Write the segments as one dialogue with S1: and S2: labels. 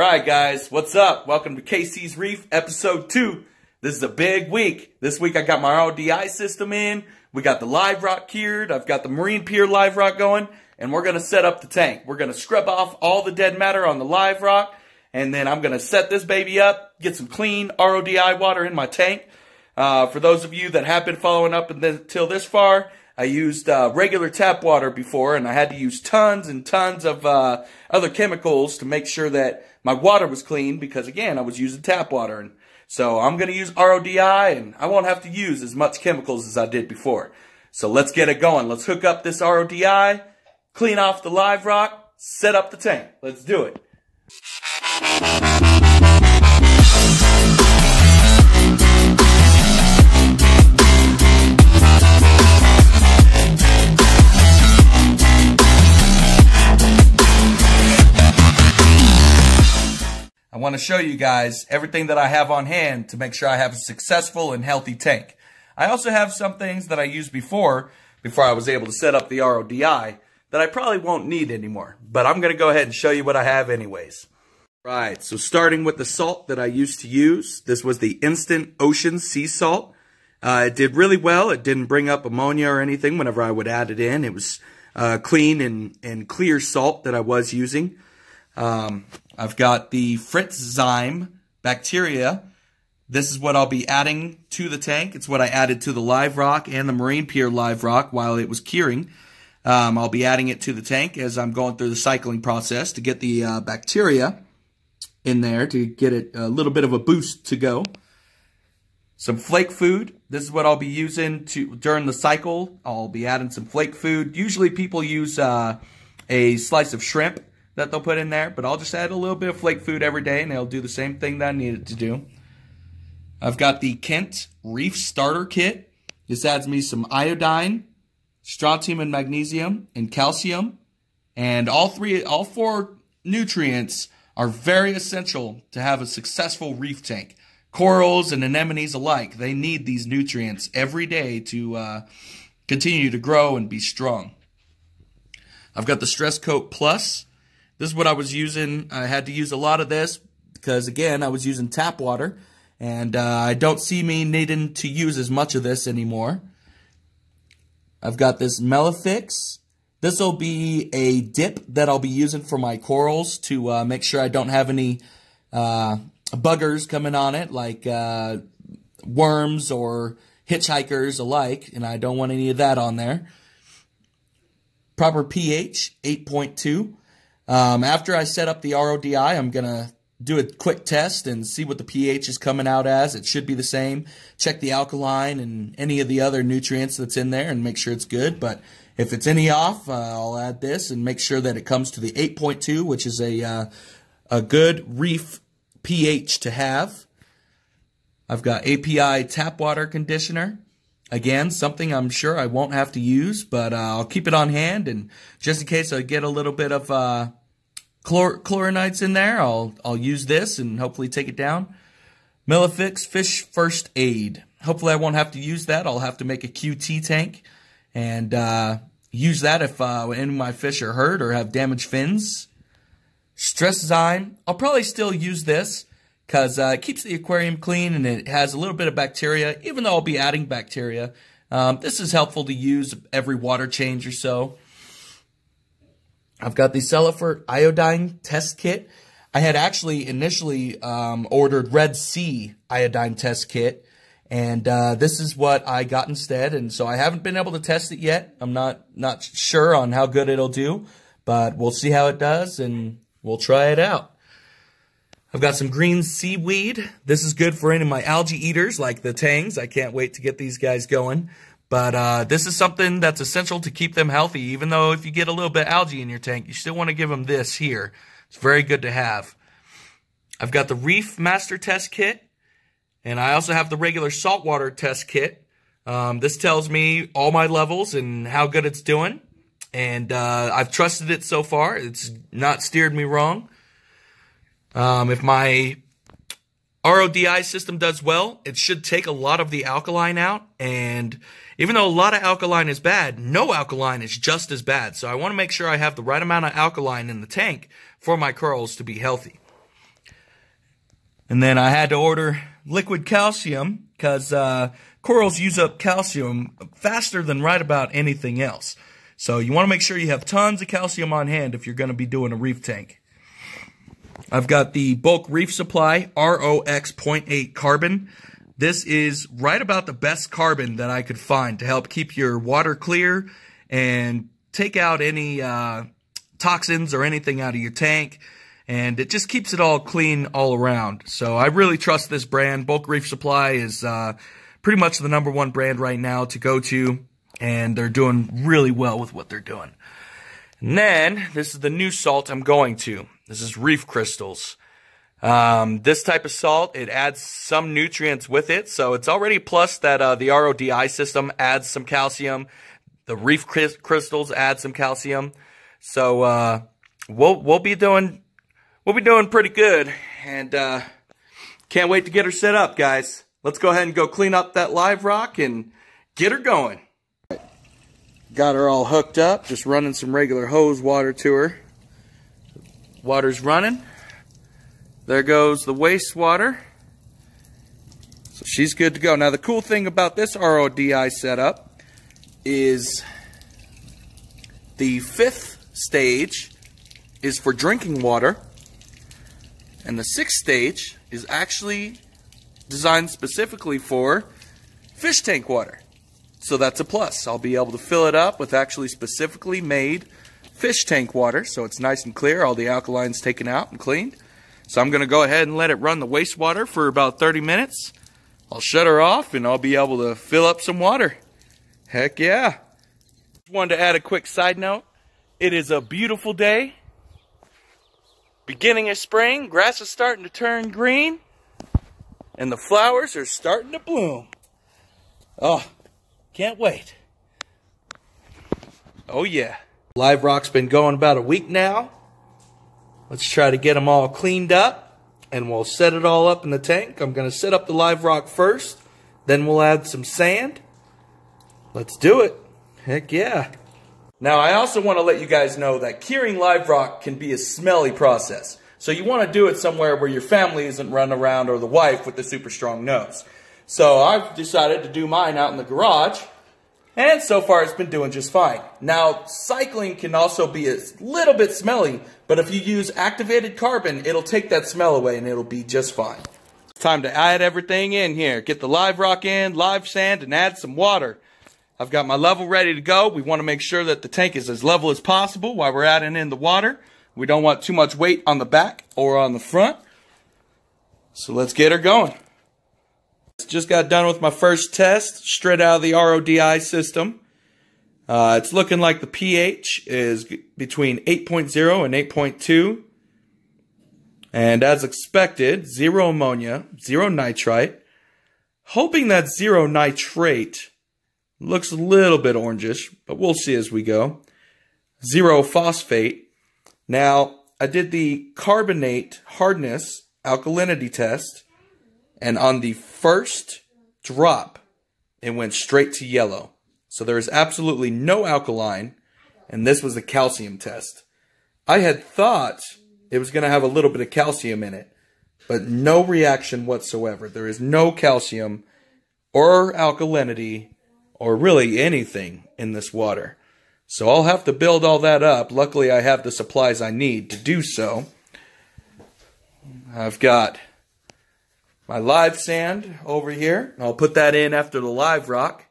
S1: Alright guys, what's up? Welcome to KC's Reef, episode 2. This is a big week. This week I got my RODI system in, we got the live rock cured, I've got the marine pier live rock going, and we're going to set up the tank. We're going to scrub off all the dead matter on the live rock, and then I'm going to set this baby up, get some clean RODI water in my tank. For those of you that have been following up until this far, I used regular tap water before, and I had to use tons and tons of other chemicals to make sure that my water was clean because, again, I was using tap water. And so I'm going to use RODI, and I won't have to use as much chemicals as I did before. So let's get it going. Let's hook up this RODI, clean off the live rock, set up the tank. Let's do it. I want to show you guys everything that I have on hand to make sure I have a successful and healthy tank. I also have some things that I used before I was able to set up the RODI that I probably won't need anymore. But I'm going to go ahead and show you what I have anyways. Right, so starting with the salt that I used to use. This was the Instant Ocean Sea Salt. It did really well. It didn't bring up ammonia or anything whenever I would add it in. It was clean and clear salt that I was using. I've got the Fritz-Zyme bacteria. This is what I'll be adding to the tank. It's what I added to the live rock and the marine pier live rock while it was curing. I'll be adding it to the tank as I'm going through the cycling process to get the bacteria in there to get it a little bit of a boost to go. Some flake food. This is what I'll be using during the cycle. I'll be adding some flake food. Usually people use a slice of shrimp that they'll put in there, but I'll just add a little bit of flake food every day and it'll do the same thing that I need it to do. I've got the Kent Reef Starter Kit. This adds me some iodine, strontium and magnesium, and calcium. And all four nutrients are very essential to have a successful reef tank. Corals and anemones alike, they need these nutrients every day to continue to grow and be strong. I've got the Stress Coat Plus. This is what I was using. I had to use a lot of this because, again, I was using tap water. And I don't see me needing to use as much of this anymore. I've got this Melifix. This will be a dip that I'll be using for my corals to make sure I don't have any buggers coming on it, like worms or hitchhikers alike. And I don't want any of that on there. Proper pH, 8.2. After I set up the RODI, I'm going to do a quick test and see what the pH is coming out as. It should be the same. Check the alkaline and any of the other nutrients that's in there and make sure it's good. But if it's any off, I'll add this and make sure that it comes to the 8.2, which is a good reef pH to have. I've got API tap water conditioner. Again, something I'm sure I won't have to use, but I'll keep it on hand, and just in case I get a little bit of chlorinites in there, I'll use this and hopefully take it down. Melifix Fish First Aid. Hopefully I won't have to use that. I'll have to make a QT tank and use that if any of my fish are hurt or have damaged fins. Stress-Zyme. I'll probably still use this because it keeps the aquarium clean and it has a little bit of bacteria, even though I'll be adding bacteria. This is helpful to use every water change or so. I've got the Celifert Iodine Test Kit. I had actually initially ordered Red Sea Iodine Test Kit, and this is what I got instead. And so I haven't been able to test it yet. I'm not sure on how good it'll do, but we'll see how it does, and we'll try it out. I've got some green seaweed. This is good for any of my algae eaters like the tangs. I can't wait to get these guys going. But this is something that's essential to keep them healthy. Even though if you get a little bit of algae in your tank, you still want to give them this here. It's very good to have. I've got the Reef Master Test Kit. And I also have the regular saltwater test kit. This tells me all my levels and how good it's doing. And I've trusted it so far. It's not steered me wrong. If my RODI system does well, it should take a lot of the alkaline out. And even though a lot of alkaline is bad, no alkaline is just as bad. So I want to make sure I have the right amount of alkaline in the tank for my corals to be healthy. And then I had to order liquid calcium because corals use up calcium faster than right about anything else. So you want to make sure you have tons of calcium on hand if you're going to be doing a reef tank. I've got the bulk reef supply, ROX 0.8 carbon. This is right about the best carbon that I could find to help keep your water clear and take out any toxins or anything out of your tank. And it just keeps it all clean all around. So I really trust this brand. Bulk Reef Supply is pretty much the #1 brand right now to go to. And they're doing really well with what they're doing. And then, this is the new salt I'm going to. This is reef crystals. This type of salt, it adds some nutrients with it. So it's already a plus that the RODI system adds some calcium. The reef crystals add some calcium. So we'll be doing pretty good. And can't wait to get her set up, guys. Let's go ahead and go clean up that live rock and get her going. Got her all hooked up, just running some regular hose water to her. Water's running. There goes the wastewater. So she's good to go. Now the cool thing about this RODI setup is the 5th stage is for drinking water, and the 6th stage is actually designed specifically for fish tank water. So that's a plus. I'll be able to fill it up with actually specifically made fish tank water, so it's nice and clear, all the alkalines taken out and cleaned. So I'm going to go ahead and let it run the wastewater for about 30 minutes. I'll shut her off and I'll be able to fill up some water. Heck yeah. Just wanted to add a quick side note. It is a beautiful day. Beginning of spring, grass is starting to turn green, and the flowers are starting to bloom. Oh, can't wait. Oh yeah. Live rock's been going about a week now. Let's try to get them all cleaned up, and we'll set it all up in the tank. I'm going to set up the live rock first, then we'll add some sand. Let's do it. Heck yeah. Now I also want to let you guys know that curing live rock can be a smelly process. So you want to do it somewhere where your family isn't running around, or the wife with the super strong nose. So I've decided to do mine out in the garage, and so far it's been doing just fine. Now, cycling can also be a little bit smelly, but if you use activated carbon, it'll take that smell away and it'll be just fine. It's time to add everything in here. Get the live rock in, live sand, and add some water. I've got my level ready to go. We want to make sure that the tank is as level as possible while we're adding in the water. We don't want too much weight on the back or on the front. So let's get her going. Just got done with my first test, straight out of the RODI system. It's looking like the pH is between 8.0 and 8.2. And as expected, 0 ammonia, 0 nitrite. Hoping that 0 nitrate looks a little bit orangish, but we'll see as we go. 0 phosphate. Now, I did the carbonate hardness alkalinity test. And on the first drop, it went straight to yellow. So there is absolutely no alkaline, and this was a calcium test. I had thought it was going to have a little bit of calcium in it, but no reaction whatsoever. There is no calcium or alkalinity or really anything in this water. So I'll have to build all that up. Luckily, I have the supplies I need to do so. I've got my live sand over here. I'll put that in after the live rock.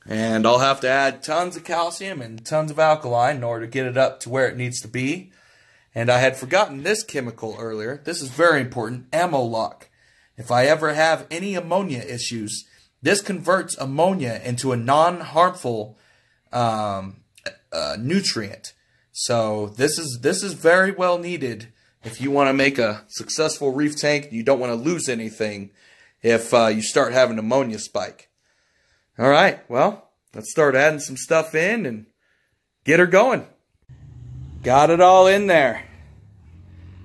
S1: And I'll have to add tons of calcium and tons of alkaline in order to get it up to where it needs to be. And I had forgotten this chemical earlier. This is very important, ammo-lock. If I ever have any ammonia issues, this converts ammonia into a non-harmful nutrient. So this is very well needed if you want to make a successful reef tank. You don't want to lose anything if you start having ammonia spike. All right, well, let's start adding some stuff in and get her going. Got it all in there.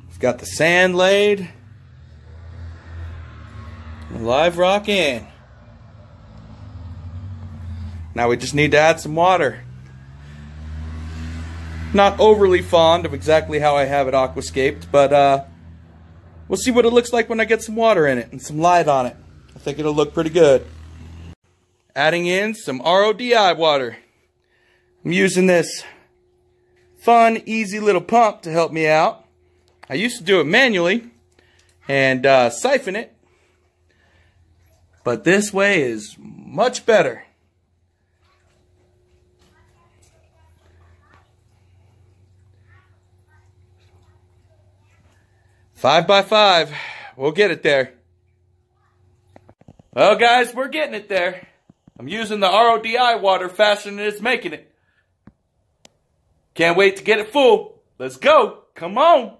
S1: We've got the sand laid. Live rock in. Now we just need to add some water. Not overly fond of exactly how I have it aquascaped, but We'll see what it looks like when I get some water in it and some light on it. I think it'll look pretty good. Adding in some RODI water. I'm using this fun, easy little pump to help me out. I used to do it manually and siphon it, but this way is much better. Five by 5, we'll get it there. Well guys, we're getting it there. I'm using the RODI water faster than it's making it. Can't wait to get it full. Let's go. Come on.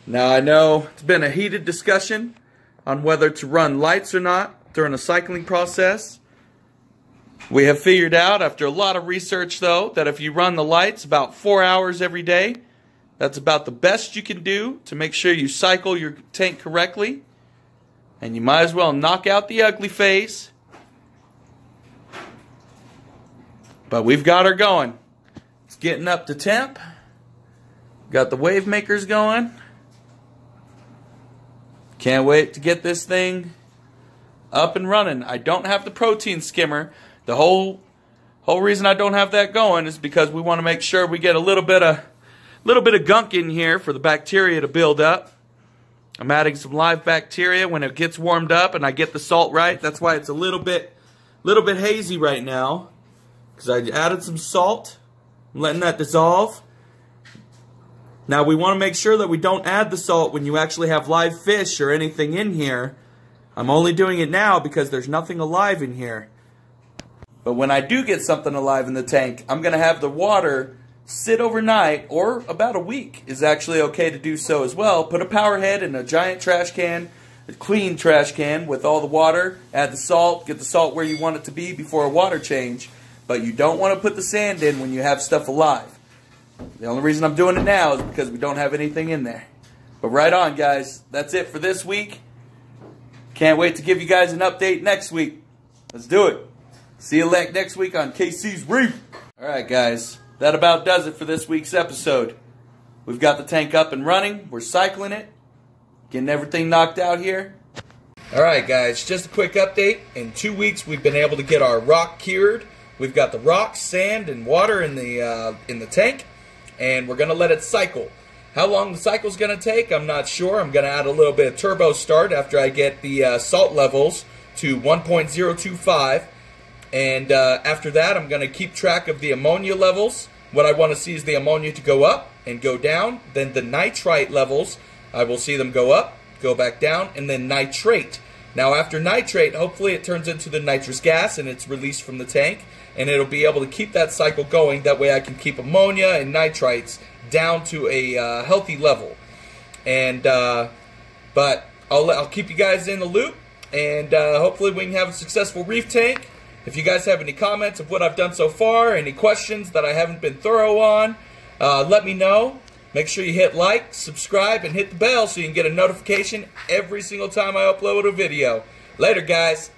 S1: Now I know it's been a heated discussion on whether to run lights or not during a cycling process. We have figured out after a lot of research though that if you run the lights about 4 hours every day, that's about the best you can do to make sure you cycle your tank correctly. And you might as well knock out the ugly phase. But we've got her going. It's getting up to temp. Got the wave makers going. Can't wait to get this thing up and running. I don't have the protein skimmer. The whole reason I don't have that going is because we want to make sure we get a little bit of gunk in here for the bacteria to build up. I'm adding some live bacteria when it gets warmed up and I get the salt right. That's why it's a little bit hazy right now, because I added some salt. I'm letting that dissolve. Now we want to make sure that we don't add the salt when you actually have live fish or anything in here. I'm only doing it now because there's nothing alive in here. But when I do get something alive in the tank, I'm going to have the water sit overnight, or about a week is actually okay to do so as well. Put a power head in a giant trash can, a clean trash can with all the water, add the salt, get the salt where you want it to be before a water change. But you don't want to put the sand in when you have stuff alive. The only reason I'm doing it now is because we don't have anything in there. But right on, guys. That's it for this week. Can't wait to give you guys an update next week. Let's do it. See you next week on KC's REEF. Alright, guys. That about does it for this week's episode. We've got the tank up and running. We're cycling it. Getting everything knocked out here. Alright, guys. Just a quick update. In 2 weeks, we've been able to get our rock cured. We've got the rock, sand, and water in the tank. And we're going to let it cycle. How long the cycle's going to take, I'm not sure. I'm going to add a little bit of turbo start after I get the salt levels to 1.025. And after that, I'm going to keep track of the ammonia levels. What I want to see is the ammonia to go up and go down. Then the nitrite levels, I will see them go up, go back down, and then nitrate. Now after nitrate, hopefully it turns into the nitrous gas and it's released from the tank. And it'll be able to keep that cycle going. That way I can keep ammonia and nitrites down to a healthy level. And but I'll keep you guys in the loop. And hopefully we can have a successful reef tank. If you guys have any comments of what I've done so far, any questions that I haven't been thorough on, let me know. Make sure you hit like, subscribe, and hit the bell so you can get a notification every single time I upload a video. Later, guys.